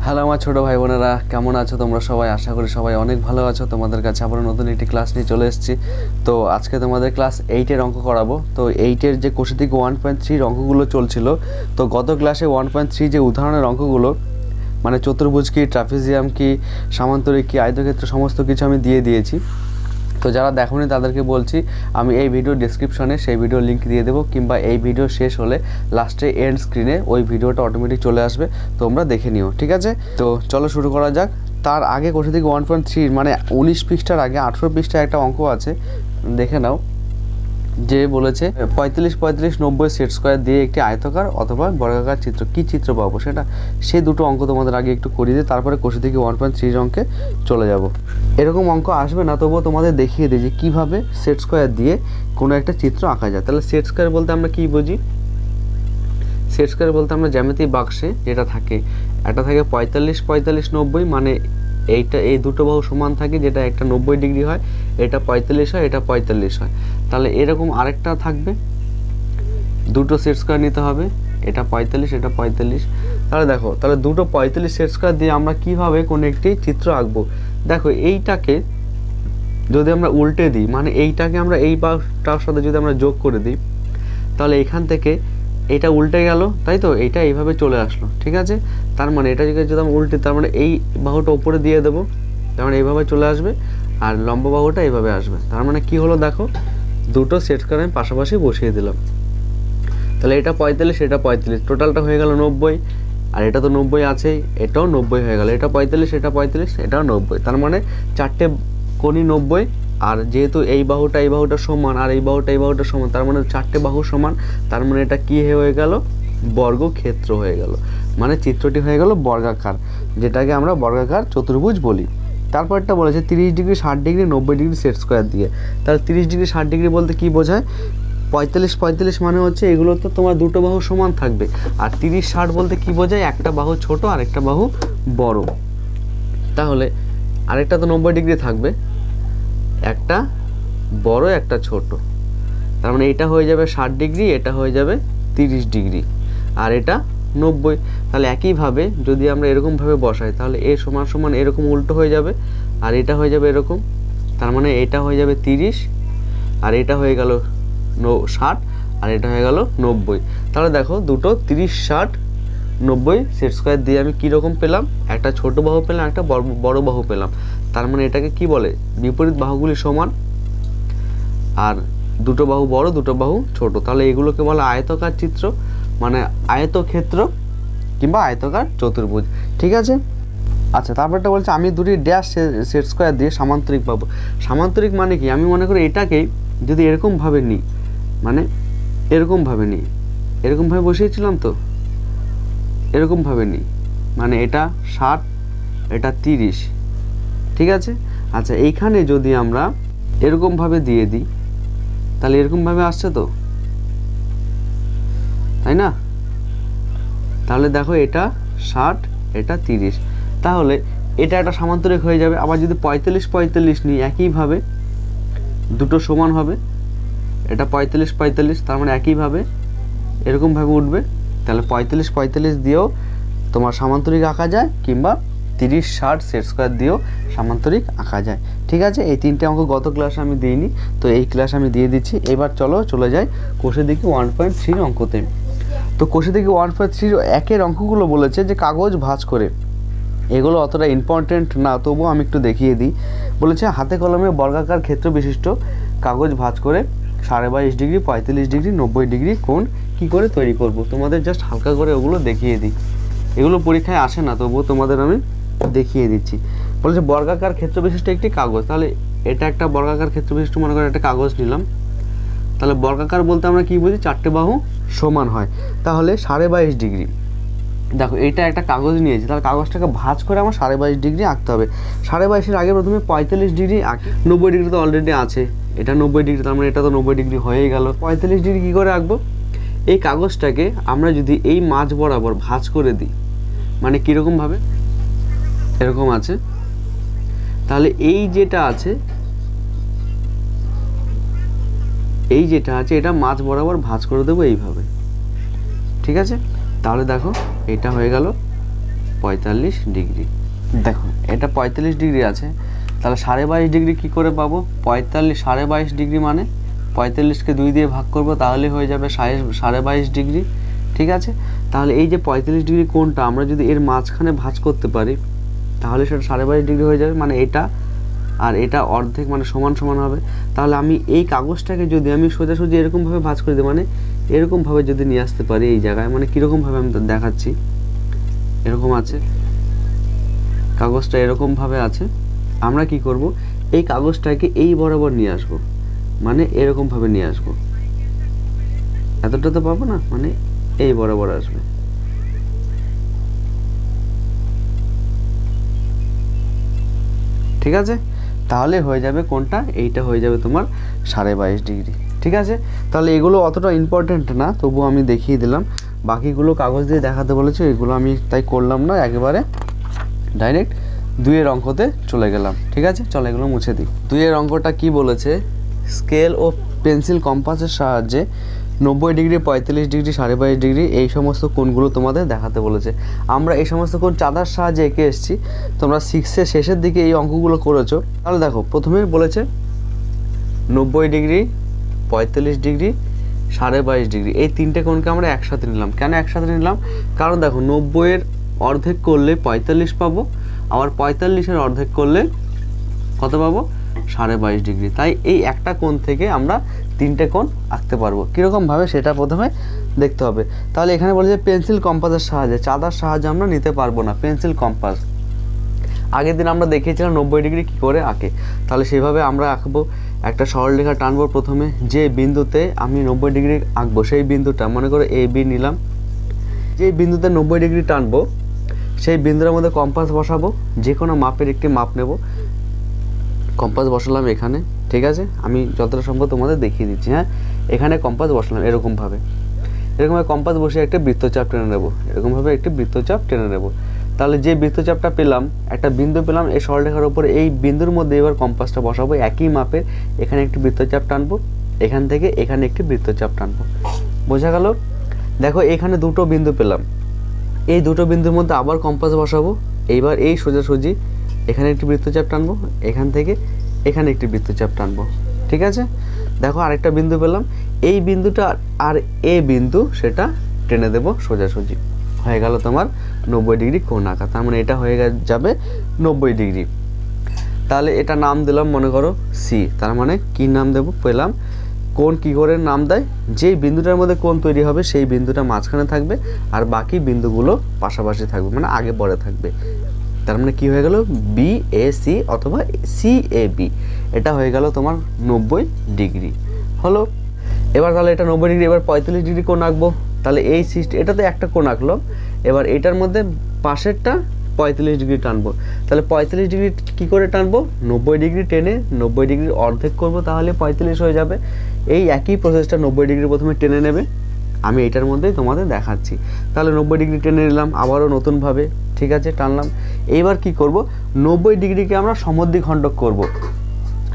Hello আমার ছোটো ভাই বোনেরা, কেমন আছো তোমরা সবাই? আশা করি সবাই অনেক ভালো আছো। তোমাদের কাছে আবার নতুন একটি ক্লাস নিয়ে চলে এসেছি। তো আজকে তোমাদের ক্লাস 8-এর অঙ্ক করাবো। তো 8-এর যে কোষে থেকে 1.3 অঙ্কগুলো চলছিল, তো গত ক্লাসে 1.3 যে উদাহরণের অঙ্কগুলো, মানে চতুর্ভুজ কি, ট্রাপিজিয়াম কি, সামান্তরিক কি, আয়তক্ষেত্র, সমস্ত কিছু আমি দিয়ে দিয়েছি। তো যারা দেখোনি তাদেরকে বলছি, আমি এই ভিডিও ডেসক্রিপশনে সেই ভিডিও লিঙ্ক দিয়ে দেবো, কিংবা এই ভিডিও শেষ হলে লাস্টে এন্ড স্ক্রিনে ওই ভিডিওটা অটোমেটিক চলে আসবে, তোমরা দেখে নিও, ঠিক আছে? তো চলো শুরু করা যাক। তার আগে কোষে থেকে 1.3 মানে 19 পৃষ্ঠার আগে 18 পৃষ্ঠায় একটা অঙ্ক আছে, দেখে নাও। যে বলেছে 45-45-90 সেট স্কোয়ার দিয়ে একটি আয়তকার অথবা বর্গাকার চিত্র, কি চিত্র পাবো সেটা, সে দুটো অঙ্ক তোমাদের আগে একটু করিয়ে দিই, তারপরে কোষে থেকে 1.3 অঙ্কে চলে যাব। এরকম অঙ্ক আসবে না, তবুও তোমাদের দেখিয়ে দিই যে কীভাবে সেট স্কোয়ার দিয়ে কোনো একটা চিত্র আঁকা যায়। তাহলে সেট স্কোয়ার বলতে আমরা কী বুঝি? সেট স্কোয়ার বলতে আমরা জ্যামিতি বাক্সে যেটা থাকে, একটা থাকে 45-45-90, মানে এইটা এই দুটো বাহু সমান থাকে, যেটা একটা 90 ডিগ্রি হয়, এটা 45 হয়, এটা 45 হয়। তাহলে এরকম আরেকটা থাকবে, দুটো সেট স্কোয়ার নিতে হবে, এটা 45, এটা 45। তাহলে দেখো, তাহলে দুটো 45 সেট স্কোয়ার দিয়ে আমরা কিভাবে কোনো একটি চিত্র আঁকবো। দেখো, এইটাকে যদি আমরা উল্টে দিই, মানে এইটাকে আমরা এই বাহুটার সাথে যদি আমরা যোগ করে দিই, তাহলে এখান থেকে এটা উল্টে গেল, তাই তো? এইটা এইভাবে চলে আসলো, ঠিক আছে? তার মানে এটা যদি আমরা উল্টে, তার মানে এই বাহুটা উপরে দিয়ে দেবো, তার মানে এইভাবে চলে আসবে, আর লম্বা বাহুটা এইভাবে আসবে। তার মানে কি হলো দেখো, দুটো সেট স্কোয়ার আমি পাশাপাশি বসিয়ে দিলাম। তাহলে এটা 45, এটা 45, টোটালটা হয়ে গেল 90, আর এটা তো 90 আছেই, এটাও 90 হয়ে গেল। এটা 45, এটা 45, এটাও 90। তার মানে চারটে কোণই 90, আর যেহেতু এই বাহুটা সমান, আর এই বাহুটা সমান, তার মানে চারটে বাহু সমান। তার মানে এটা কি হয়ে গেল? বর্গক্ষেত্র হয়ে গেল, মানে চিত্রটি হয়ে গেল বর্গাকার, যেটাকে আমরা বর্গাকার চতুর্ভুজ বলি। তারপরটা বলেছে 30 degree, 60 degree, 90 degree set square দিয়ে। তাহলে 30 ডিগ্রি 60 ডিগ্রি বলতে কি বোঝায়? 45-45 মানে হচ্ছে এগুলো তো তোমার দুটো বাহু সমান থাকবে, আর 30-60 বলতে কি বোঝায়? একটা বাহু ছোট আর একটা বাহু বড়। তাহলে আরেকটা তো 90 ডিগ্রি থাকবে, একটা বড় একটা ছোট। তার মানে এটা হয়ে যাবে 60 ডিগ্রি, এটা হয়ে যাবে 30 ডিগ্রি, আর এটা 90। তাহলে একইভাবে যদি আমরা এরকমভাবে বসাই, তাহলে এ সমান সমান এরকম উল্টো হয়ে যাবে, আর এটা হয়ে যাবে এরকম। তার মানে এটা হয়ে যাবে 30, আর এটা হয়ে গেল 60, আর এটা হয়ে গেল 90। তাহলে দেখো, দুটো 30-60-90 সেট স্কোয়ার দিয়ে আমি কীরকম পেলাম? একটা ছোট বাহু পেলাম, একটা বড় বাহু পেলাম। তার মানে এটাকে কি বলে? বিপরীত বাহুগুলি সমান, আর দুটো বাহু বড়, দুটো বাহু ছোট। তাহলে এগুলোকে বলে আয়তকার চিত্র, মানে আয়তক্ষেত্র কিংবা আয়তকার চতুর্ভুজ, ঠিক আছে? আচ্ছা, তারপরটা বলছে আমি দুটি ড্যাশ সেট স্কোয়ার দিয়ে সামান্তরিক পাবো। সামান্তরিক মানে কি? আমি মনে করি এটাকেই যদি এরকমভাবে নিই, মানে এরকমভাবে নিই, এরকমভাবে বসিয়েছিলাম তো, এরকমভাবে নিই, মানে এটা 60, এটা 30, ঠিক আছে? আচ্ছা, এইখানে যদি আমরা এরকমভাবে দিয়ে দিই, তাহলে এরকমভাবে আসছে তো, তাই না? তাহলে দেখো, এটা 60, এটা 30, তাহলে এটা একটা সামান্তরিক হয়ে যাবে। আবার যদি 45-45 নিই, একইভাবে দুটো সমান হবে, এটা 45-45, তার মানে একইভাবে এরকমভাবে উঠবে। তাহলে 45-45 দিয়েও তোমার সামান্তরিক আঁকা যায়, কিংবা 30-60 সেট স্কোয়ার দিয়েও সামান্তরিক আঁকা যায়, ঠিক আছে? এই তিনটে অঙ্ক গত ক্লাসে আমি দিইনি, তো এই ক্লাসে আমি দিয়ে দিচ্ছি। এবার চলে যাই কোষে দিকে 1.3 অঙ্কতে। তো কোষে দিকে 1.3 একের অঙ্কগুলো বলেছে যে কাগজ ভাঁজ করে, এগুলো অতটা ইম্পর্টেন্ট না, তবুও আমি একটু দেখিয়ে দিই। বলেছে হাতে কলমে বর্গাকার ক্ষেত্র বিশিষ্ট কাগজ ভাঁজ করে 22.5 ডিগ্রি, 45 ডিগ্রি, 90 ডিগ্রি কোণ কী করে তৈরি করব। তোমাদের জাস্ট হালকা করে ওগুলো দেখিয়ে দিই, এগুলো পরীক্ষায় আসে না, তবুও তোমাদের আমি দেখিয়ে দিচ্ছি। বলেছে বর্গাকার ক্ষেত্র বিশিষ্ট একটি কাগজ। তাহলে এটা একটা বর্গাকার ক্ষেত্র বিশিষ্ট, মনে করে একটা কাগজ নিলাম। তাহলে বর্গাকার বলতে আমরা কী বুঝি? চারটে বাহু সমান হয়। তাহলে 22.5 ডিগ্রি, দেখো এটা একটা কাগজ নিয়েছি, তাহলে কাগজটাকে ভাঁজ করে আমার 22.5 ডিগ্রি আঁকতে হবে। 22.5-এর আগে প্রথমে 45 ডিগ্রি আঁকি, 90 ডিগ্রি তো অলরেডি আছে, এটা 90 ডিগ্রি, তার মানে এটা তো 90 ডিগ্রি হয়েই গেল। 45 ডিগ্রি কী করে আঁকবো? এই কাগজটাকে আমরা যদি এই মাঝ বরাবর ভাঁজ করে দিই, মানে কীরকমভাবে? এরকম আছে, তাহলে এই যেটা আছে এটা মাঝ বরাবর ভাঁজ করে দেবো এইভাবে, ঠিক আছে? তাহলে দেখো, এটা হয়ে গেল 45 ডিগ্রি। দেখো এটা 45 ডিগ্রি আছে, তাহলে 22.5 ডিগ্রি কী করে পাবো? 22.5 ডিগ্রি মানে 45কে 2 দিয়ে ভাগ করব, তাহলে হয়ে যাবে 22.5 ডিগ্রি। ঠিক আছে, তাহলে এই যে 45 ডিগ্রি কোণটা আমরা যদি এর মাঝখানে ভাঁজ করতে পারি তাহলে সেটা 22.5 ডিগ্রি হয়ে যাবে, মানে এটা আর এটা অর্ধেক, মানে সমান সমান হবে। তাহলে আমি এই কাগজটাকে যদি আমি সোজাসুজি এরকমভাবে ভাঁজ করে দিই, মানে এরকমভাবে যদি নিয়ে আসতে পারি এই জায়গায়, মানে কীরকমভাবে আমি দেখাচ্ছি, এরকম আছে কাগজটা, এরকমভাবে আছে। আমরা কি করব, এই কাগজটাকে এই বরাবর নিয়ে আসব, মানে এরকমভাবে নিয়ে আসব, এতটা তো পাবো না, মানে এই বরাবর আসবে। ঠিক আছে, তাহলে হয়ে যাবে কোনটা, এইটা হয়ে যাবে তোমার 22.5 ডিগ্রি। ঠিক আছে, তাহলে এগুলো অতটা ইম্পর্টেন্ট না, তবুও আমি দেখিয়ে দিলাম। বাকিগুলো কাগজ দিয়ে দেখাতে বলেছে, এগুলো আমি তাই করলাম না, একেবারে ডাইরেক্ট 2-এর অঙ্কতে চলে গেলাম। ঠিক আছে, চলো এগুলো মুছে দিই। 2-এর অঙ্কটা কি বলেছে, স্কেল ও পেন্সিল কম্পাসের সাহায্যে 90 ডিগ্রি, 45 ডিগ্রি, 22.5 ডিগ্রি এই সমস্ত কোণগুলো তোমাদের দেখাতে বলেছে। আমরা এই সমস্ত কোণ চাঁদার সাহায্যে এঁকে এসেছি, তোমরা 6-এর শেষের দিকে এই অঙ্কগুলো করেছো। তাহলে দেখো প্রথমে বলেছে 90 ডিগ্রি, 45 ডিগ্রি, 22.5 ডিগ্রি, এই তিনটে কোণকে আমরা একসাথে নিলাম। কেন একসাথে নিলাম? কারণ দেখো 90-এর অর্ধেক করলে 45 পাবো, আবার 45-এর অর্ধেক করলে কত পাবো? 22.5 ডিগ্রি। তাই এই একটা কোণ থেকে আমরা তিনটে কোণ আঁকতে পারবো। কীরকমভাবে সেটা প্রথমে দেখতে হবে। তাহলে এখানে বলেছে পেন্সিল কম্পাসের সাহায্যে, চাঁদার সাহায্যে আমরা নিতে পারবো না। পেন্সিল কম্পাস আগের দিন আমরা দেখিয়েছিলাম 90 ডিগ্রি কী করে আঁকে, তাহলে সেভাবে আমরা আঁকবো। একটা সরলরেখা টানবো, প্রথমে যে বিন্দুতে আমি 90 ডিগ্রি আঁকবো সেই বিন্দুটা মনে করো এ বি নিলাম। যে বিন্দুতে 90 ডিগ্রি টানবো সেই বিন্দুর মধ্যে কম্পাস বসাবো, যে কোনো মাপের একটি মাপ নেব, কম্পাস বসালাম এখানে। ঠিক আছে, আমি যতটা সম্ভব তোমাদের দেখিয়ে দিচ্ছি। হ্যাঁ, এখানে কম্পাস বসালাম এরকমভাবে কম্পাস বসে একটা বৃত্তচাপ টেনে নেব, এরকমভাবে একটি বৃত্তচাপ টেনে নেব। তাহলে যে বৃত্তচাপটা পেলাম, একটা বিন্দু পেলাম এই সরলরেখার উপরে, এই বিন্দুর মধ্যে এবার কম্পাসটা বসাবো একই মাপের। এখানে একটি বৃত্তচাপ টানবো, এখান থেকে এখানে একটি বৃত্তচাপ টানবো। বোঝা গেল? দেখো এখানে দুটো বিন্দু পেলাম, এই দুটো বিন্দুর মধ্যে আবার কম্পাস বসাবো। এইবার এই সোজাসুজি এখানে একটি বৃত্তচাপ টানবো, এখান থেকে এখানে একটি বৃত্তচাপ টানবো। ঠিক আছে, দেখো আরেকটা বিন্দু পেলাম, এই বিন্দুটা আর এ বিন্দু সেটা টেনে দেব সোজাসুজি। হয়ে গেল তোমার 90 ডিগ্রি কোণ আঁকা। তার মানে এটা হয়ে যাবে 90 ডিগ্রি। তাহলে এটা নাম দিলাম মনে করো সি। তার মানে কি নাম দেব? পেলাম কোণ কী করে নাম দেয়, যেই বিন্দুটার মধ্যে কোণ তৈরি হবে সেই বিন্দুটা মাঝখানে থাকবে আর বাকি বিন্দুগুলো পাশাপাশি থাকবে, মানে আগে পরে থাকবে। তার মানে কি হয়ে গেল? বি এ সি অথবা সি এ বি, এটা হয়ে গেল তোমার 90 ডিগ্রি হলো। এবার তাহলে এটা 90 ডিগ্রি, এবার 45 ডিগ্রি কোণ আঁকবো। তাহলে এই এটাতে একটা কোণ আঁকলো, এবার এটার মধ্যে পাশেরটা 45 ডিগ্রি টানবো। তাহলে 45 ডিগ্রি কী করে টানবো? 90 ডিগ্রি টেনে 90 ডিগ্রির অর্ধেক করবো, তাহলে 45 হয়ে যাবে। এই একই প্রসেসটা 90 ডিগ্রি প্রথমে টেনে নেবে, আমি এটার মধ্যেই তোমাদের দেখাচ্ছি। তাহলে 90 ডিগ্রি টেনে নিলাম আবারও নতুনভাবে। ঠিক আছে, টানলাম। এইবার কি করব? 90 ডিগ্রিকে আমরা সমদ্বিখণ্ডক করব।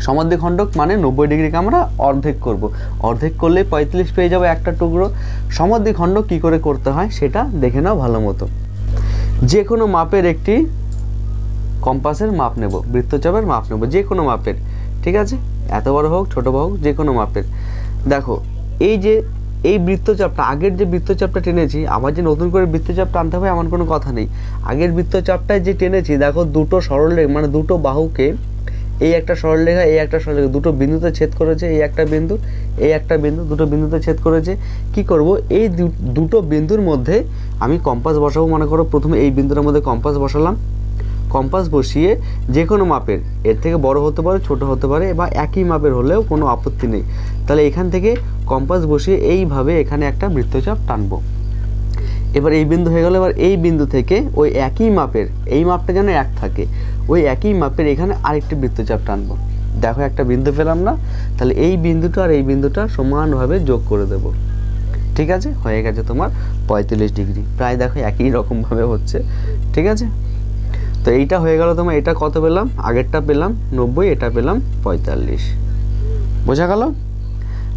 সমদ্বিখণ্ডক মানে 90 ডিগ্রিকে আমরা অর্ধেক করব। অর্ধেক করলে 45 পেয়ে যাবো একটা টুকরো। সমদ্বিখণ্ডক কী করে করতে হয় সেটা দেখে নাও ভালো মতো। যে কোনো মাপের একটি কম্পাসের মাপ নেব, বৃত্তচাপের মাপ নেব, যে কোনো মাপের। ঠিক আছে, এত বড় হোক ছোট হোক যে কোনো মাপের। দেখো এই যে এই বৃত্তচাপটা, আগের যে বৃত্তচাপটা টেনেছি, আবার যে নতুন করে বৃত্তচাপ টানতে হবে এমন কোনো কথা নেই। আগের বৃত্তচাপটায় যে টেনেছি, দেখো দুটো সরলরেখা মানে দুটো বাহুকে, এই একটা সরলরেখা এই একটা সরলরেখা দুটো বিন্দুতে ছেদ করেছে, এই একটা বিন্দু এই একটা বিন্দু, দুটো বিন্দুতে ছেদ করেছে। কি করব? এই দুটো বিন্দুর মধ্যে আমি কম্পাস বসাবো। মনে করো প্রথমে এই বিন্দুটার মধ্যে কম্পাস বসালাম। কম্পাস বসিয়ে যে কোনো মাপের, এর থেকে বড় হতে পারে ছোট হতে পারে বা একই মাপের হলেও কোনো আপত্তি নেই। তাহলে এখান থেকে কম্পাস বসিয়ে এইভাবে এখানে একটা বৃত্তচাপ টানবো। এবার এই বিন্দু হয়ে গেল। এবার এই বিন্দু থেকে ওই একই মাপের, এই মাপটা যেন এক থাকে, ওই একই মাপের এখানে আরেকটি বৃত্তচাপ টানবো। দেখো একটা বিন্দু পেলাম না? তাহলে এই বিন্দুটা আর এই বিন্দুটা সমানভাবে যোগ করে দেব। ঠিক আছে, হয়ে গেছে তোমার 45 ডিগ্রি। প্রায় দেখো একই রকমভাবে হচ্ছে। ঠিক আছে, তো এইটা হয়ে গেল তোমার। এটা কত পেলাম? আগেরটা পেলাম 90, এটা পেলাম 45। বোঝা গেল?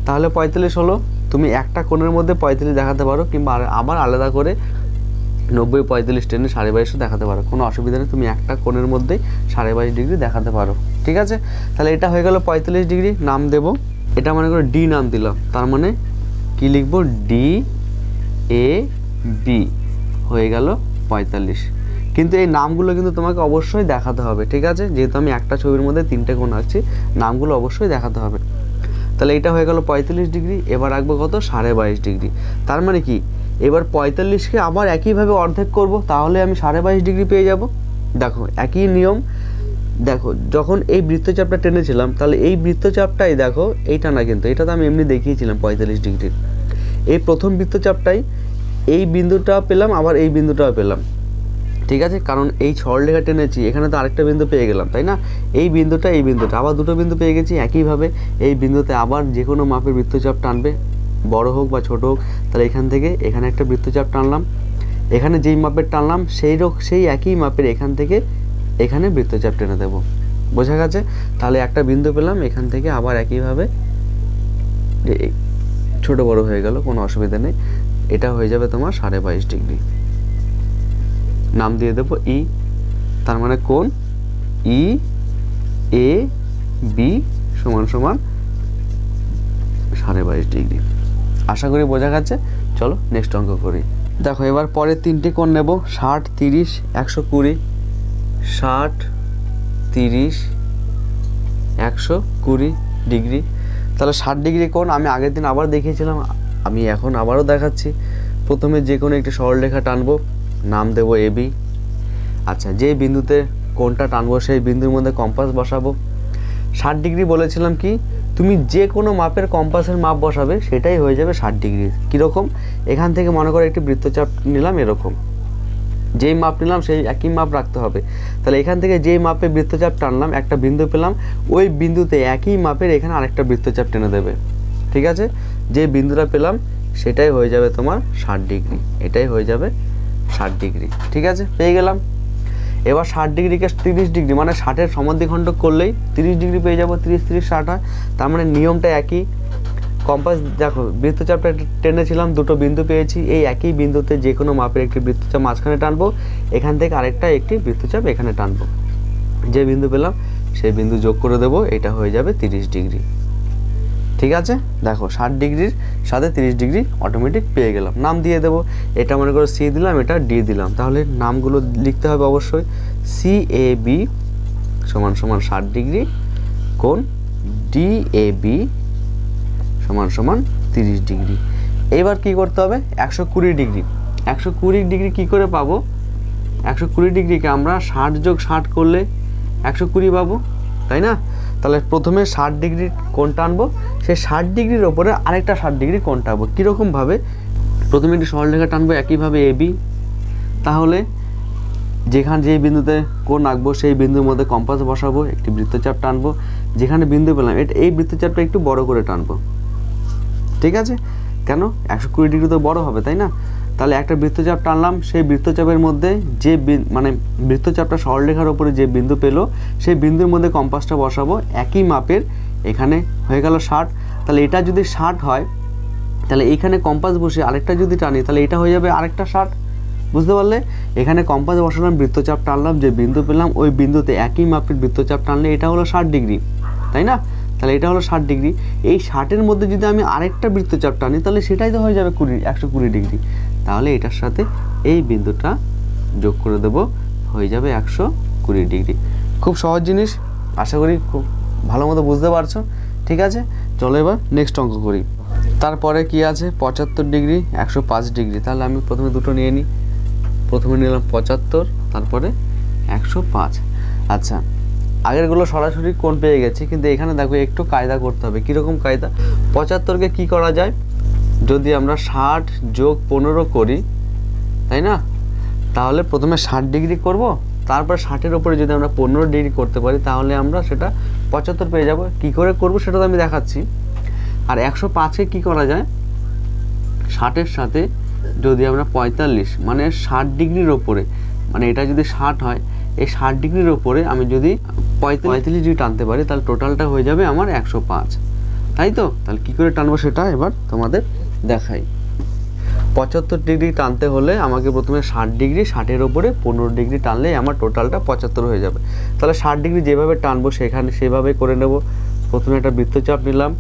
তাহলে 45 হলো। তুমি একটা কোণের মধ্যে 45 দেখাতে পারো, কিংবা আবার আলাদা করে 90 45 টেনে 22.5 দেখাতে পারো, কোনো অসুবিধা নেই। তুমি একটা কোণের মধ্যেই 22.5 ডিগ্রি দেখাতে পারো, ঠিক আছে। তাহলে এটা হয়ে গেল 45 ডিগ্রি। নাম দেব, এটা মনে করো ডি নাম দিলাম, তার মানে কি লিখবো, ডি এ বি হয়ে গেল 45। কিন্তু এই নামগুলো কিন্তু তোমাকে অবশ্যই দেখাতে হবে, ঠিক আছে, যেহেতু আমি একটা ছবির মধ্যে 3টে কোণ আঁকছি, নামগুলো অবশ্যই দেখাতে হবে। তাহলে এটা হয়ে গেল 45 ডিগ্রি। এবার রাখবো কত, 22.5 ডিগ্রি। তার মানে কি, এবার 45কে আবার একইভাবে অর্ধেক করব, তাহলে আমি 22.5 ডিগ্রি পেয়ে যাব। দেখো একই নিয়ম, দেখো যখন এই বৃত্তচাপটা টেনেছিলাম, তাহলে এই বৃত্তচাপটাই দেখো, এইটা না কিন্তু, এটা তো আমি এমনি দেখিয়েছিলাম 45 ডিগ্রির। এই প্রথম বৃত্তচাপটাই এই বিন্দুটা পেলাম, আবার এই বিন্দুটাও পেলাম, ঠিক আছে, কারণ এই সরলরেখা টেনেছি, এখানে তো আরেকটা বিন্দু পেয়ে গেলাম, তাই না, এই বিন্দুটা আবার দুটো বিন্দু পেয়ে গেছি। একইভাবে এই বিন্দুতে আবার যে কোনো মাপের বৃত্তচাপ টানবে, বড় হোক বা ছোট হোক। তাহলে এখান থেকে এখানে একটা বৃত্তচাপ টানলাম, এখানে যেই মাপের টানলাম সেই একই মাপের এখান থেকে এখানে বৃত্তচাপ টেনে দেব, বোঝা গেছে। তাহলে একটা বিন্দু পেলাম, এখান থেকে আবার একইভাবে ছোট বড় হয়ে গেল, কোনো অসুবিধা নেই। এটা হয়ে যাবে তোমার 22.5 ডিগ্রি। নাম দিয়ে দেবো ই, তার মানে কোণ ই এ বি সমান সমান 22.5 ডিগ্রি। আশা করি বোঝা গেছে। চলো নেক্সট অঙ্ক করি। দেখো এবার পরের 3টি কোণ নেব, 60 30 120। 60 30 120 ডিগ্রি। তাহলে 60 ডিগ্রি কোণ আমি আগের দিন আবার দেখিয়েছিলাম, আমি এখন আবারও দেখাচ্ছি। প্রথমে যে কোনো একটি সরলরেখা টানবো, নাম দেব এ বি। আচ্ছা, যে বিন্দুতে কোণটা টানবো সেই বিন্দুর মধ্যে কম্পাস বসাবো। 60 ডিগ্রি বলেছিলাম কি, তুমি যে কোনো মাপের কম্পাসের মাপ বসাবে সেটাই হয়ে যাবে 60 ডিগ্রি। কীরকম, এখান থেকে মনে করো একটি বৃত্তচাপ নিলাম, এরকম যেই মাপ নিলাম সেই একই মাপ রাখতে হবে। তাহলে এখান থেকে যেই মাপে বৃত্তচাপ টানলাম, একটা বিন্দু পেলাম, ওই বিন্দুতে একই মাপের এখানে আরেকটা বৃত্তচাপ টেনে দেবে, ঠিক আছে। যে বিন্দুটা পেলাম সেটাই হয়ে যাবে তোমার 60 ডিগ্রি, এটাই হয়ে যাবে 60 ডিগ্রি, ঠিক আছে, পেয়ে গেলাম। এবার 60 ডিগ্রিকে 30 ডিগ্রি মানে 60-এর সমদ্বিখণ্ডক করলেই 30 ডিগ্রি পেয়ে যাবো। 30 30 60 হয়, তার মানে নিয়মটা একই। কম্পাস দেখো, বৃত্তচাপটা টেনেছিলাম, দুটো বিন্দু পেয়েছি, এই একই বিন্দুতে যে কোনো মাপের একটি বৃত্তচাপ মাঝখানে টানবো, এখান থেকে আরেকটা একটি বৃত্তচাপ এখানে টানবো, যে বিন্দু পেলাম সেই বিন্দু যোগ করে দেবো, এটা হয়ে যাবে 30 ডিগ্রি, ঠিক আছে। দেখো 60 ডিগ্রির সাথে 30 ডিগ্রি অটোমেটিক পেয়ে গেলাম। নাম দিয়ে দেবো, এটা মনে করো সি দিলাম, এটা ডি দিলাম। তাহলে নামগুলো লিখতে হবে অবশ্যই। সি এ বি সমান সমান 60 ডিগ্রি, কোণ ডি এ বি সমান সমান 30 ডিগ্রি। এবার কি করতে হবে, 120 ডিগ্রি। 120 ডিগ্রি কী করে পাবো, 120 ডিগ্রিকে আমরা 60 যোগ 60 করলে 120 পাবো, তাই না। তাহলে প্রথমে 60 ডিগ্রির কোণ টানবো, সেই 60 ডিগ্রির ওপরে আরেকটা 60 ডিগ্রি কোণ টানবো। কীরকমভাবে, প্রথমে একটি সরলরেখা টানবো একইভাবে এ বি, তাহলে যে বিন্দুতে কোণ আঁকবো সেই বিন্দুর মধ্যে কম্পাস বসাবো, একটি বৃত্তচাপ টানবো, যেখানে বিন্দু পেলাম এই বৃত্তচাপটা একটু বড় করে টানবো, ঠিক আছে। কেন, 120 ডিগ্রি তো বড় হবে, তাই না। তাহলে একটা বৃত্তচাপ টানলাম, সেই বৃত্তচাপের মধ্যে যে মানে বৃত্তচাপটা সরলরেখার ওপরে যে বিন্দু পেলো সেই বিন্দুর মধ্যে কম্পাসটা বসাবো একই মাপের, এখানে হয়ে গেল 60। তাহলে এটা যদি 60 হয়, তাহলে এইখানে কম্পাস বসে আরেকটা যদি টানি, তাহলে এটা হয়ে যাবে আরেকটা 60, বুঝতে পারলে। এখানে কম্পাস বসালাম, বৃত্তচাপ টানলাম, যে বিন্দু পেলাম ওই বিন্দুতে একই মাপের বৃত্তচাপ টানলে এটা হলো 60 ডিগ্রি, তাই না। তাহলে এটা হলো 60 ডিগ্রি। এই 60-এর মধ্যে যদি আমি আরেকটা বৃত্তচাপ টানি, তাহলে সেটাই তো হয়ে যাবে 120 ডিগ্রি। তাহলে এটার সাথে এই বিন্দুটা যোগ করে দেব, হয়ে যাবে 120 ডিগ্রি। খুব সহজ জিনিস, আশা করি খুব ভালো মতো বুঝতে পারছো, ঠিক আছে। চলো এবার নেক্সট অঙ্ক করি। তারপরে কি আছে, 75 ডিগ্রি 105 ডিগ্রি। তাহলে আমি প্রথমে দুটো নিয়ে নিই, প্রথমে নিলাম 75, তারপরে 105। আচ্ছা, আগেরগুলো সরাসরি কোণ পেয়ে গেছি, কিন্তু এখানে দেখো একটু কায়দা করতে হবে। কীরকম কায়দা, 75কে কি করা যায়, যদি আমরা 60 যোগ 15 করি, তাই না, তাহলে প্রথমে 60 ডিগ্রি করব, তারপর 60-এর ওপরে যদি আমরা 15 ডিগ্রি করতে পারি, তাহলে আমরা সেটা 75 পেয়ে যাব। কী করে করব সেটা তো আমি দেখাচ্ছি। আর 105-কে কী করা যায়, 60-এর সাথে যদি আমরা 45 মানে 60 ডিগ্রির ওপরে, মানে এটা যদি 60 হয়, এই 60 ডিগ্রির ওপরে আমি যদি 45 ডিগ্রি টানতে পারি, তাহলে টোটালটা হয়ে যাবে আমার 105, তাই তো। তাহলে কী করে টানবো সেটা এবার তোমাদের দেখাই। 75 ডিগ্রি টানতে হলে আমাকে প্রথমে 60 ডিগ্রি, 60-এর ওপরে 15 ডিগ্রি টানলে আমার টোটালটা 75 হয়ে যাবে। তাহলে 60 ডিগ্রি যেভাবে টানবো সেভাবে করে নেব। প্রথমে একটা বৃত্তচাপ নিলাম,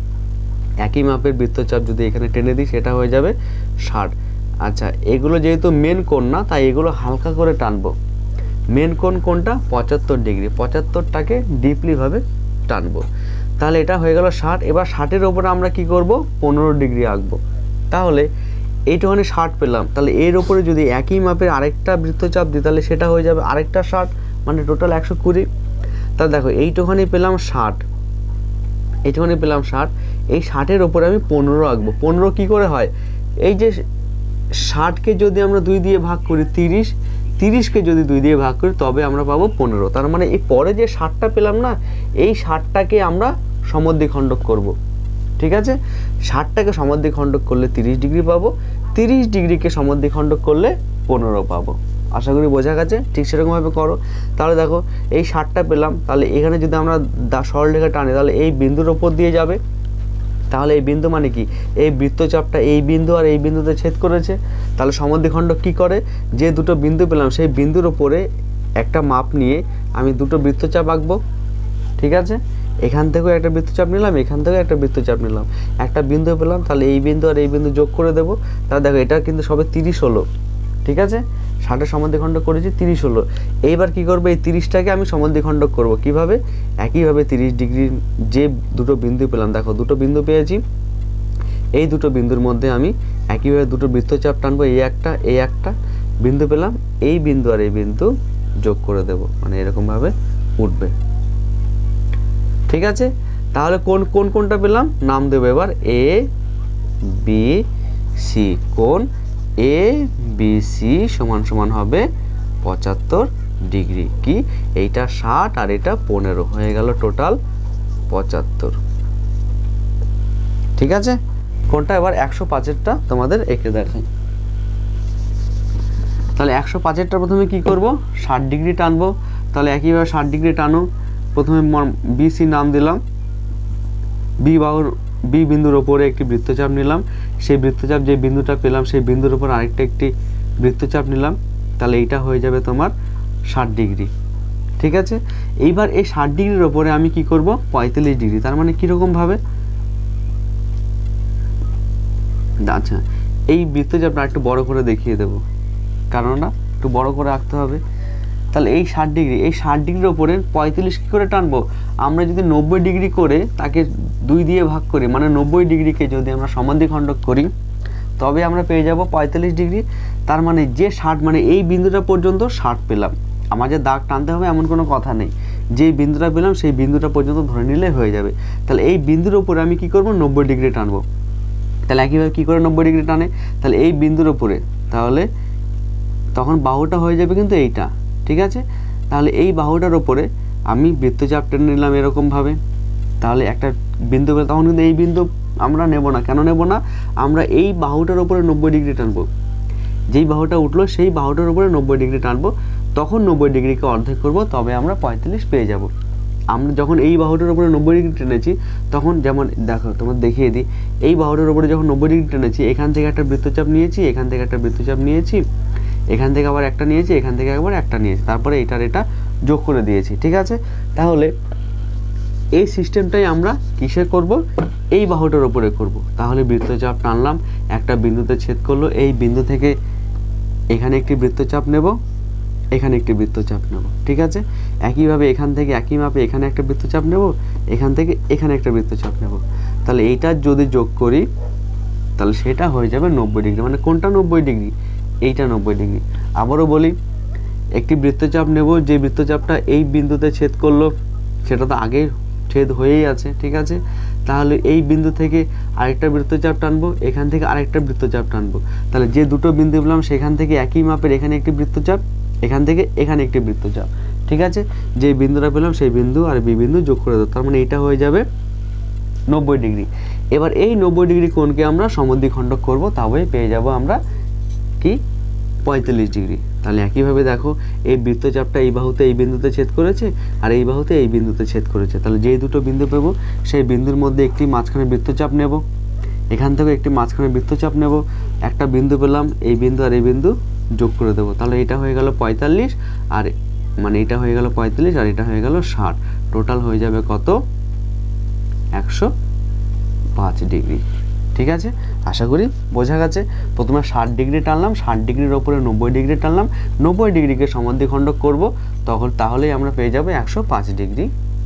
একই মাপের বৃত্তচাপ যদি এখানে টেনে দিই সেটা হয়ে যাবে 60। আচ্ছা, এগুলো যেহেতু মেন কোণ না, তাই এগুলো হালকা করে টানবো। মেন কোণ কোনটা? 75 ডিগ্রি। 75টাকে ডিপলিভাবে টানবো। তাহলে এটা হয়ে গেল 60। এবার 60-এর ওপরে আমরা কি করব? 15 ডিগ্রি আঁকবো। তাহলে এইটুখানি 60 পেলাম। তাহলে এর ওপরে যদি একই মাপের আরেকটা বৃত্তচাপ দিই তাহলে সেটা হয়ে যাবে আরেকটা 60, মানে টোটাল 120। তাহলে দেখো এইটুখানি পেলাম 60, এইটুখানি পেলাম 60। এই 60-এর ওপরে আমি 15 আঁকবো। 15 কি করে হয়? এই যে 60কে যদি আমরা 2 দিয়ে ভাগ করি 30, 30কে যদি 2 দিয়ে ভাগ করি তবে আমরা পাবো 15। তার মানে এই পরে যে 60টা পেলাম না, এই 60টাকে আমরা সমদ্বিখণ্ডক করব। ঠিক আছে, 60টাকে সমদ্বিখণ্ডক করলে 30 ডিগ্রি পাবো, 30 ডিগ্রিকে সমদ্বিখণ্ডক করলে 15 পাবো। আশা করি বোঝা গেছে। ঠিক সেরকমভাবে করো। তাহলে দেখো এই 60টা পেলাম, তাহলে এখানে যদি আমরা সরলরেখা টানি তাহলে এই বিন্দুর ওপর দিয়ে যাবে। তাহলে এই বিন্দু মানে কি? এই বৃত্তচাপটা এই বিন্দু আর এই বিন্দুতে ছেদ করেছে। তাহলে সমদ্বিখণ্ডক কি করে? যে দুটো বিন্দু পেলাম সেই বিন্দুর ওপরে একটা মাপ নিয়ে আমি দুটো বৃত্তচাপ আঁকবো। ঠিক আছে, এখান থেকেও একটা বৃত্তচাপ নিলাম, এখান থেকেও একটা বৃত্তচাপ নিলাম, একটা বিন্দু পেলাম। তাহলে এই বিন্দু আর এই বিন্দু যোগ করে দেবো। তাহলে দেখো এটা কিন্তু সবে 30 হলো। ঠিক আছে, 60-এর সমদ্বিখণ্ডক করেছি, 30 হলো। এইবার কি করবো? এই 30টাকে আমি সমদ্বিখণ্ডক করব। কিভাবে? একইভাবে 30 ডিগ্রির যে দুটো বিন্দু পেলাম, দেখো দুটো বিন্দু পেয়েছি, এই দুটো বিন্দুর মধ্যে আমি একইভাবে দুটো বৃত্তচাপ টানবো। এই একটা বিন্দু পেলাম, এই বিন্দু আর এই বিন্দু যোগ করে দেব, মানে এরকমভাবে উঠবে। ঠিক আছে, তাহলে কোনটা পেলাম? নাম দেবো এবার এ বি সি। কোণ এ বি সি সমান সমান হবে 75 ডিগ্রি। কি? এইটা 60 আর এটা 15 হয়ে গেল টোটাল 75। ঠিক আছে, কোনটা এবার 105-এরটা তোমাদের এঁকে দেখাই। তাহলে 105-এরটা প্রথমে কি করব? 60 ডিগ্রি টানবো। তাহলে একইভাবে 60 ডিগ্রি টানো। প্রথমে বিসি নাম দিলাম, বি বিন্দুর ওপরে একটি বৃত্তচাপ নিলাম। সেই বৃত্তচাপ যে বিন্দুটা পেলাম সেই বিন্দুর উপর আরেকটা একটি বৃত্তচাপ নিলাম। তাহলে এইটা হয়ে যাবে তোমার 60 ডিগ্রি। ঠিক আছে, এইবার এই 60 ডিগ্রির ওপরে আমি কি করব? 45 ডিগ্রি। তার মানে কীরকমভাবে? আচ্ছা, এই বৃত্তচাপটা একটু বড় করে দেখিয়ে দেবো, কারণটা একটু বড় করে আঁকতে হবে। তাহলে এই 60 ডিগ্রি, এই 60 ডিগ্রির ওপরে 45 কী করে টানবো? আমরা যদি 90 ডিগ্রি করে তাকে 2 দিয়ে ভাগ করি, মানে 90 ডিগ্রিকে যদি আমরা সমদ্বিখণ্ডক করি তবে আমরা পেয়ে যাব 45 ডিগ্রি। তার মানে যে 60, মানে এই বিন্দুটা পর্যন্ত 60 পেলাম। আমাদের দাগ টানতে হবে এমন কোনো কথা নেই, যে বিন্দুটা পেলাম সেই বিন্দুটা পর্যন্ত ধরে নিলে হয়ে যাবে। তাহলে এই বিন্দুর ওপরে আমি কি করব? 90 ডিগ্রি টানবো। তাহলে একইভাবে কী করে 90 ডিগ্রি টানে? তাহলে এই বিন্দুর ওপরে, তাহলে তখন বাহুটা হয়ে যাবে কিন্তু এইটা। ঠিক আছে, তাহলে এই বাহুটার ওপরে আমি বৃত্তচাপ টেনে নিলাম এরকমভাবে। তাহলে একটা বিন্দু পেলে তখন কিন্তু এই বিন্দু আমরা নেব না। কেন নেব না? আমরা এই বাহুটার ওপরে 90 ডিগ্রি টানবো। যেই বাহুটা উঠলো সেই বাহুটার উপরে 90 ডিগ্রি টানবো, তখন 90 ডিগ্রিকে অর্ধেক করব, তবে আমরা 45 পেয়ে যাব। আমরা যখন এই বাহুটার উপরে 90 ডিগ্রি টেনেছি তখন, যেমন দেখো তোমার দেখিয়ে দিই, এই বাহুটার উপরে যখন 90 ডিগ্রি টেনেছি এখান থেকে একটা বৃত্তচাপ নিয়েছি, এখান থেকে একটা বৃত্তচাপ নিয়েছি, এখান থেকে আবার একটা নিয়েছি, এখান থেকে একবার একটা নিয়েছি, তারপরে এটা যোগ করে দিয়েছি। ঠিক আছে, তাহলে এই সিস্টেমটাই আমরা কিসে করব? এই বাহুটার উপরে করব। তাহলে বৃত্তচাপ টানলাম, একটা বিন্দুতে ছেদ করলো, এই বিন্দু থেকে এখানে একটি বৃত্তচাপ নেব, এখানে একটি বৃত্তচাপ নেব। ঠিক আছে, একইভাবে এখান থেকে একই মাপে এখানে একটা বৃত্তচাপ নেব, এখান থেকে এখানে একটা বৃত্তচাপ নেব। তাহলে এইটা যদি যোগ করি তাহলে সেটা হয়ে যাবে 90 ডিগ্রি। মানে কোনটা 90 ডিগ্রি? এইটা 90 ডিগ্রি। আবারও বলি, একটি বৃত্তচাপ নেব, যে বৃত্তচাপটা এই বিন্দুতে ছেদ করলো সেটা তো আগে ছেদ হয়েই আছে। ঠিক আছে, তাহলে এই বিন্দু থেকে আরেকটা বৃত্তচাপ টানবো, এখান থেকে আরেকটা বৃত্তচাপ টানবো। তাহলে যে দুটো বিন্দু পেলাম সেখান থেকে একই মাপের এখানে একটি বৃত্তচাপ, এখান থেকে এখানে একটি বৃত্তচাপ। ঠিক আছে, যে বিন্দুটা পেলাম সেই বিন্দু আর বি বিন্দু যোগ করে দেবো। তার মানে এইটা হয়ে যাবে 90 ডিগ্রি। এবার এই 90 ডিগ্রি কোণকে আমরা সমদ্বিখণ্ডক করব, তবেই পেয়ে যাব আমরা কি? 45 ডিগ্রি। তাহলে একইভাবে দেখো, এই বৃত্তচাপটা এই বাহুতে এই বিন্দুতে ছেদ করেছে আর এই বাহুতে এই বিন্দুতে ছেদ করেছে। তাহলে যেই দুটো বিন্দু পাবো সেই বিন্দুর মধ্যে একটি মাঝখানে বৃত্তচাপ নেব, এখান থেকে একটি মাঝখানে বৃত্তচাপ নেব, একটা বিন্দু পেলাম, এই বিন্দু আর এই বিন্দু যোগ করে দেবো, তাহলে এটা হয়ে গেল 45 আর মানে এটা হয়ে গেল 45 আর এটা হয়ে গেল 60, টোটাল হয়ে যাবে কত 105 ডিগ্রি। ঠিক আছে, আশা করি বোঝা গেছে। প্রথমে 60 ডিগ্রি টানলাম, 60 ডিগ্রির ওপরে 90 ডিগ্রি টানলাম, 90 ডিগ্রিকে সমাদ্বিখণ্ডক করব, তাহলেই আমরা পেয়ে যাবো 105 ডিগ্রি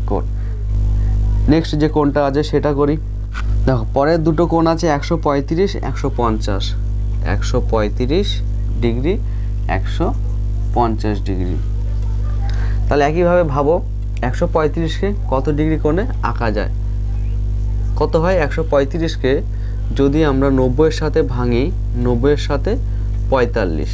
কোণ। নেক্সট যে কোণটা আছে সেটা করি। দেখো পরের দুটো কোণ আছে 135 150, 135 ডিগ্রি 150 ডিগ্রি। তাহলে একইভাবে ভাবো 135কে কত ডিগ্রি কোণে আঁকা যায়। কত হয় 135কে যদি আমরা 90-এর সাথে ভাঙি, 90-এর সাথে 45,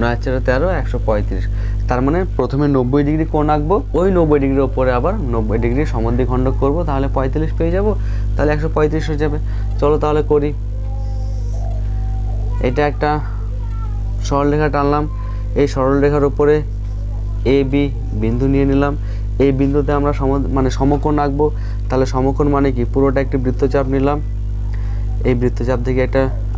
9×4 = 135, তার মানে প্রথমে 90 ডিগ্রি কোণ আঁকবো, ওই 90 ডিগ্রির ওপরে আবার 90 ডিগ্রি সমাদ্বিখণ্ডক করব, তাহলে 45 পেয়ে যাব, তাহলে 135 হয়ে যাবে। চলো তাহলে করি। এটা একটা সরলরেখা টানলাম, এই সরলরেখার উপরে এ বি বিন্দু নিয়ে নিলাম, এই বিন্দুতে আমরা সমকোণ আঁকবো, তাহলে সমকোণ মানে কি, পুরোটা একটি বৃত্তচাপ নিলাম, এই বৃত্তচাপ থেকে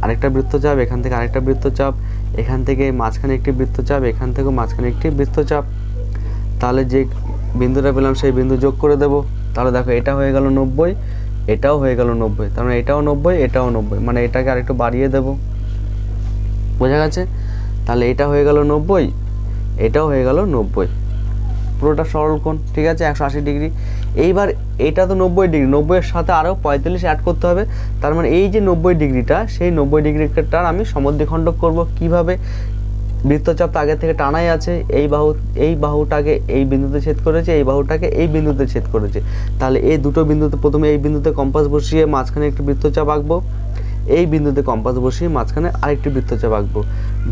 আরেকটা বৃত্তচাপ, এখান থেকে আরেকটা বৃত্তচাপ, এখান থেকে মাঝখানে একটি বৃত্তচাপ, এখান থেকেও মাঝখানে একটি বৃত্তচাপ, তাহলে যে বিন্দুটা পেলাম সেই বিন্দু যোগ করে দেব। তাহলে দেখো এটা হয়ে গেল 90, এটাও হয়ে গেল 90, তার মানে এটাও 90 এটাও 90, মানে এটাকে আরেকটু বাড়িয়ে দেব। বোঝা গেছে? তাহলে এটা হয়ে গেল 90, এটাও হয়ে গেল 90, পুরোটা সরল কোণ। ঠিক আছে, 180 ডিগ্রি। এইবার এটা তো 90 ডিগ্রি, 90-এর সাথে আরও 45 অ্যাড করতে হবে, তার মানে এই যে 90 ডিগ্রিটা, সেই 90 ডিগ্রিটার আমি সমাদ্বিখণ্ডক করব। কিভাবে? বৃত্তচাপ তো আগে থেকে টানাই আছে, এই বাহুটাকে এই বিন্দুতে ছেদ করেছে, এই বাহুটাকে এই বিন্দুতে ছেদ করেছে, তাহলে এই দুটো বিন্দুতে প্রথমে এই বিন্দুতে কম্পাস বসিয়ে মাঝখানে একটি বৃত্তচাপ আঁকবো, এই বিন্দুতে কম্পাস বসিয়ে মাঝখানে আরেকটি বৃত্তচাপ আঁকবো,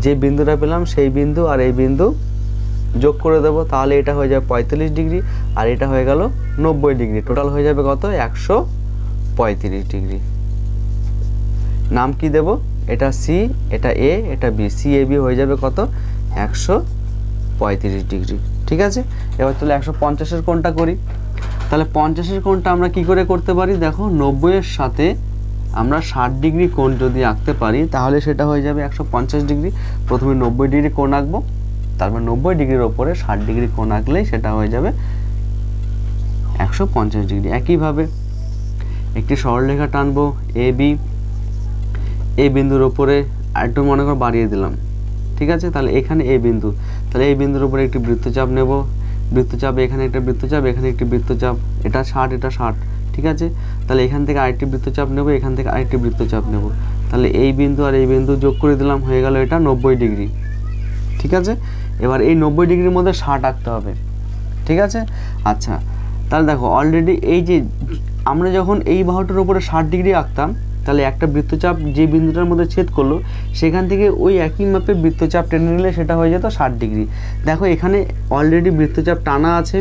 যে বিন্দুটা পেলাম সেই বিন্দু আর এই বিন্দু যোগ করে দেবো, তাহলে এটা হয়ে যাবে 45 ডিগ্রি আর এটা হয়ে গেল 90 ডিগ্রি, টোটাল হয়ে যাবে কত 135 ডিগ্রি। নাম কি দেব? এটা সি, এটা এ, এটা বি, সি এ বি হয়ে যাবে কত 135 ডিগ্রি। ঠিক আছে, এবার চলে 150-এর কোণটা করি। তাহলে 50-এর কোণটা আমরা কি করে করতে পারি? দেখো 90-এর সাথে আমরা 60 ডিগ্রি কোণ যদি আঁকতে পারি, তাহলে সেটা হয়ে যাবে 150 ডিগ্রি। প্রথমে 90 ডিগ্রি কোণ আঁকবো, তারপর 90 ডিগ্রির ওপরে 60 ডিগ্রি কোণ আঁকলেই সেটা হয়ে যাবে 150 ডিগ্রি। একইভাবে একটি সরলরেখা টানবো এ বি, এই বিন্দুর ওপরে আরেকটু মনে করে বাড়িয়ে দিলাম। ঠিক আছে, তাহলে এখানে এই বিন্দু, তাহলে এই বিন্দুর উপরে একটি বৃত্তচাপ নেব, বৃত্তচাপ এখানে একটা বৃত্তচাপ, এখানে একটি বৃত্তচাপ, এটা 60 এটা 60। ঠিক আছে, তাহলে এখান থেকে আরেকটি বৃত্তচাপ নেব, এখান থেকে আরেকটি বৃত্তচাপ নেব, তাহলে এই বিন্দু আর এই বিন্দু যোগ করে দিলাম, হয়ে গেল এটা 90 ডিগ্রি। ঠিক আছে, এবার এই 90 ডিগ্রির মধ্যে 60 আঁকতে হবে। ঠিক আছে, আচ্ছা তাহলে দেখো অলরেডি এই যে আমরা যখন এই বাহুটার উপরে 60 ডিগ্রি আঁকতাম, তাহলে একটা বৃত্তচাপ যে বিন্দুটার মধ্যে ছেদ করলো সেখান থেকে ওই একই মাপে বৃত্তচাপ টেনে নিলে সেটা হয়ে যেত 60 ডিগ্রি। দেখো এখানে অলরেডি বৃত্তচাপ টানা আছে,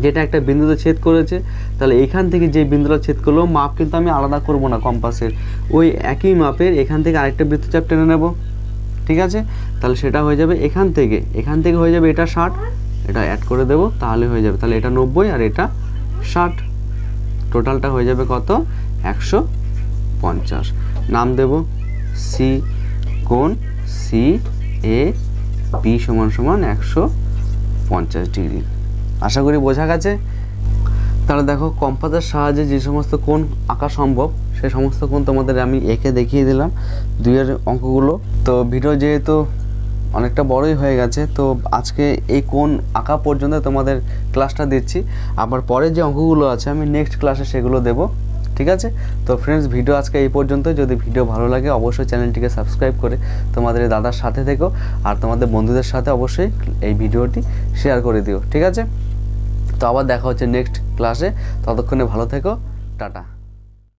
যেটা একটা বিন্দুতে ছেদ করেছে, তাহলে এখান থেকে যে বিন্দুটা ছেদ করলো মাপ কিন্তু আমি আলাদা করব না কম্পাসের, ওই একই মাপের এখান থেকে আরেকটা বৃত্তচাপ টেনে নেব। ঠিক আছে, তাহলে সেটা হয়ে যাবে এখান থেকে হয়ে যাবে এটা 60, এটা অ্যাড করে দেব, তাহলে হয়ে যাবে, তাহলে এটা 90 আর এটা 60, টোটালটা হয়ে যাবে কত 150। নাম দেব সি, কোণ সি এ বি সমান 150 ডিগ্রি। আশা করি বোঝা গেছে। তাহলে দেখো কম্পাসের সাহায্যে যে সমস্ত কোণ আঁকা সম্ভব সেই সমস্ত কোণ তোমাদের আমি এঁকে দেখিয়ে দিলাম 2-এর অঙ্কগুলো। তো ভিডিও যেহেতু অনেকটা বড়ই হয়ে গেছে, তো আজকে এই কোণ আঁকা পর্যন্ত তোমাদের ক্লাসটা দিচ্ছি, আবার পরে যে অঙ্কগুলো আছে আমি নেক্সট ক্লাসে সেগুলো দেব। ঠিক আছে, তো ফ্রেন্ডস ভিডিও আজকে এই পর্যন্ত। যদি ভিডিও ভালো লাগে অবশ্যই চ্যানেলটিকে সাবস্ক্রাইব করে তোমাদের দাদার সাথে থেকো, আর তোমাদের বন্ধুদের সাথে অবশ্যই এই ভিডিওটি শেয়ার করে দিও। ঠিক আছে, তো আবার দেখা হচ্ছে নেক্সট ক্লাসে, ততক্ষণে ভালো থেকো, টাটা।